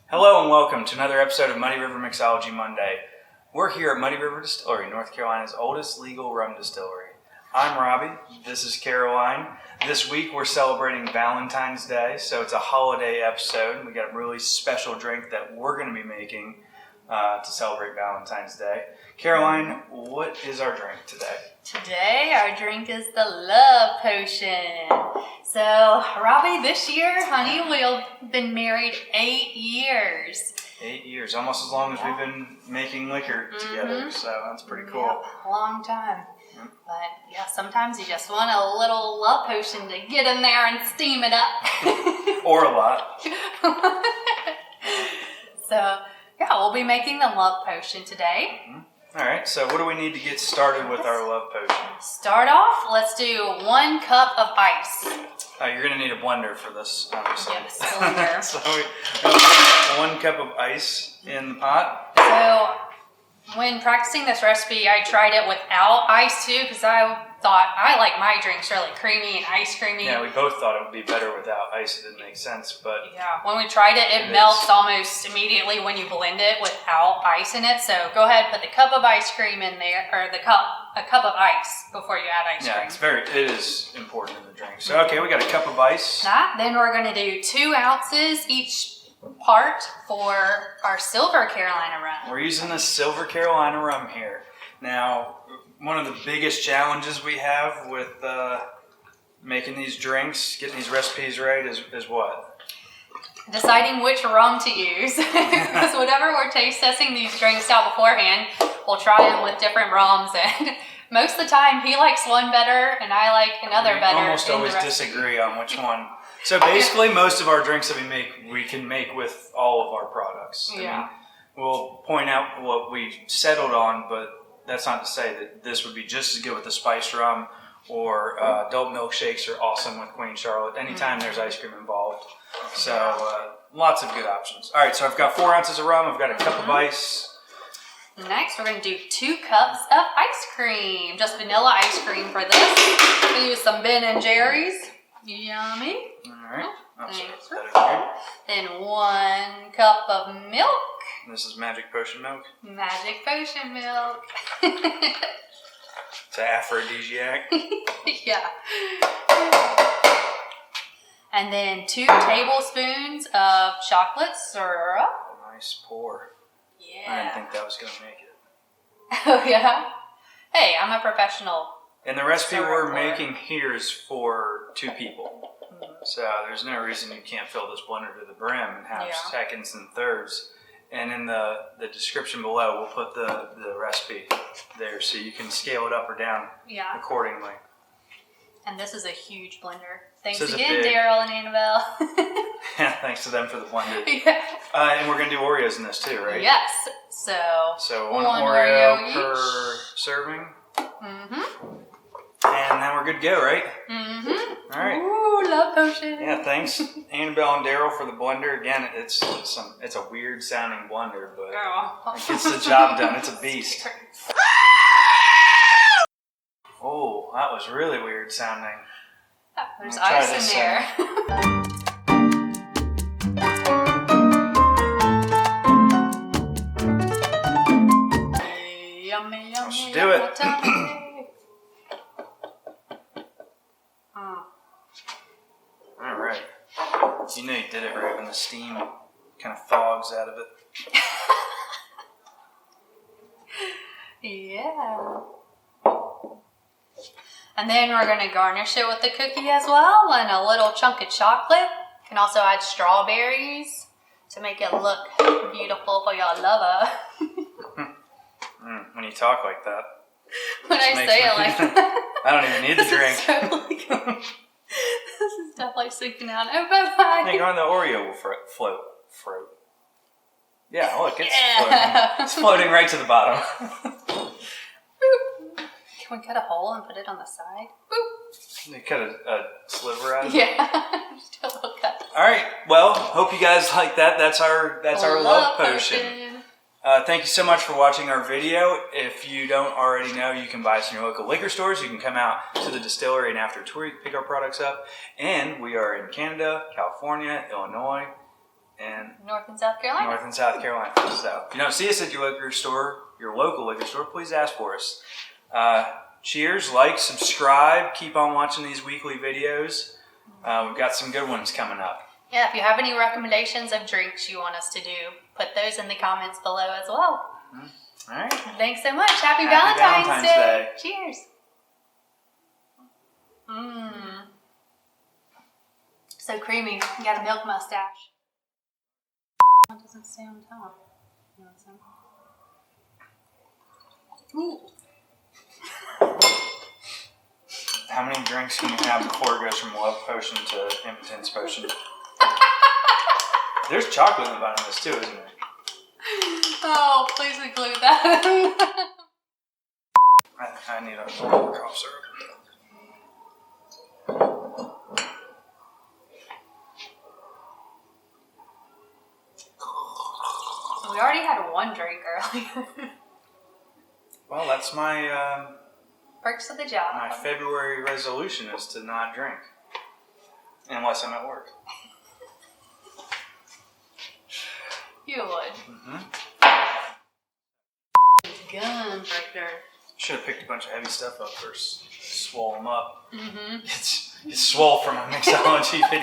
Hello and welcome to another episode of Muddy River Mixology Monday. We're here at Muddy River Distillery, North Carolina's oldest legal rum distillery. I'm Robbie, this is Caroline. This week we're celebrating Valentine's Day, so it's a holiday episode. We got a really special drink that we're going to be making to celebrate Valentine's Day. Caroline, what is our drink today? Today our drink is the Love Potion. So, Robbie, this year, honey, we've been married 8 years. 8 years, almost as long as we've been making liquor together, so that's pretty cool. Yep, a long time. But yeah, sometimes you just want a little love potion to get in there and steam it up. Or a lot. So, yeah, we'll be making the love potion today. All right, so what do we need to get started with our love potion? Start off, let's do 1 cup of ice. You're going to need a blender for this, obviously. Yes, blender. So we got 1 cup of ice in the pot. So, when practicing this recipe, I tried it without ice too, because I thought I like my drinks really creamy and ice creamy. Yeah, we both thought it would be better without ice. It didn't make sense, but yeah, when we tried it, it melts almost immediately when you blend it without ice in it. So go ahead, put the cup of ice cream in there, or a cup of ice before you add ice cream. Yeah, it is important in the drink. So okay, we got a cup of ice. Then we're going to do 2 ounces each part for our Silver Carolina Rum. We're using the Silver Carolina Rum here. Now, one of the biggest challenges we have with making these drinks, getting these recipes right is what? Deciding which rum to use. Because whenever we're taste testing these drinks out beforehand, we'll try them with different rums, and most of the time he likes one better and I like another better. We almost always disagree on which one. So basically, most of our drinks that we can make with all of our products. Yeah. I mean, we'll point out what we settled on, but that's not to say that this would be just as good with the spiced rum, or adult milkshakes are awesome with Queen Charlotte. Anytime there's ice cream involved. So lots of good options. All right, so I've got 4 ounces of rum. I've got a cup of ice. Next, we're going to do 2 cups of ice cream. Just vanilla ice cream for this. We're going to use some Ben & Jerry's. Yummy. All right. Thanks. Here. Then 1 cup of milk. This is Magic Potion milk. Magic Potion milk. It's an aphrodisiac. Yeah. And then 2 tablespoons of chocolate syrup. A nice pour. Yeah. I didn't think that was going to make it. Oh, yeah? Hey, I'm a professional. And the recipe we're making here is for 2 people. So there's no reason you can't fill this blender to the brim and have seconds and thirds. And in the description below, we'll put the recipe there so you can scale it up or down accordingly. And this is a huge blender. Thanks again, Daryl and Annabelle. Yeah, thanks to them for the blender. Yeah. And we're going to do Oreos in this too, right? Yes. So 1 Oreo per serving. Mm-hmm. And then we're good to go, right? Mm-hmm. All right. Ooh, love potion. Yeah, thanks Annabelle and Daryl for the blender. Again, it's a weird sounding blender, but it gets the job done. It's a beast. Oh, that was really weird sounding. There's ice in there. Yummy, yummy. Let's do it. All right. You know you did it right when the steam kind of fogs out of it. Yeah. And then we're going to garnish it with the cookie as well, and a little chunk of chocolate. You can also add strawberries to make it look beautiful for your lover. When you talk like that. When I say it like that. I don't even need the drink. This is definitely sinking out. Oh, bye-bye. Hang on, the Oreo will float. Yeah, look, it's floating. It's floating right to the bottom. Can we cut a hole and put it on the side? Boop. You cut a sliver out of it? Yeah, just a little cut. All right, well, hope you guys like that. That's our love potion. Thank you so much for watching our video. If you don't already know, you can buy us in your local liquor stores. You can come out to the distillery and after a tour, you can pick our products up. And we are in Canada, California, Illinois, in North and South Carolina. North and South Carolina. So if you don't see us at your local liquor store, please ask for us. Cheers, like, subscribe, keep on watching these weekly videos. We've got some good ones coming up. Yeah, if you have any recommendations of drinks you want us to do, put those in the comments below as well. All right. Thanks so much. Happy Valentine's Day. Cheers. So creamy. You got a milk mustache. That doesn't stay on top. You know what I'm saying? Ooh. How many drinks can you have before it goes from love potion to impotence potion? There's chocolate in the bottom of this too, isn't there? Oh, please include that. I need a little cough syrup. We already had one drink earlier. Well, that's my Perks of the job. my February resolution is to not drink. Unless I'm at work. You would. Gun breaker. Should have picked a bunch of heavy stuff up first. Swole them up. It's swole from a mixology video.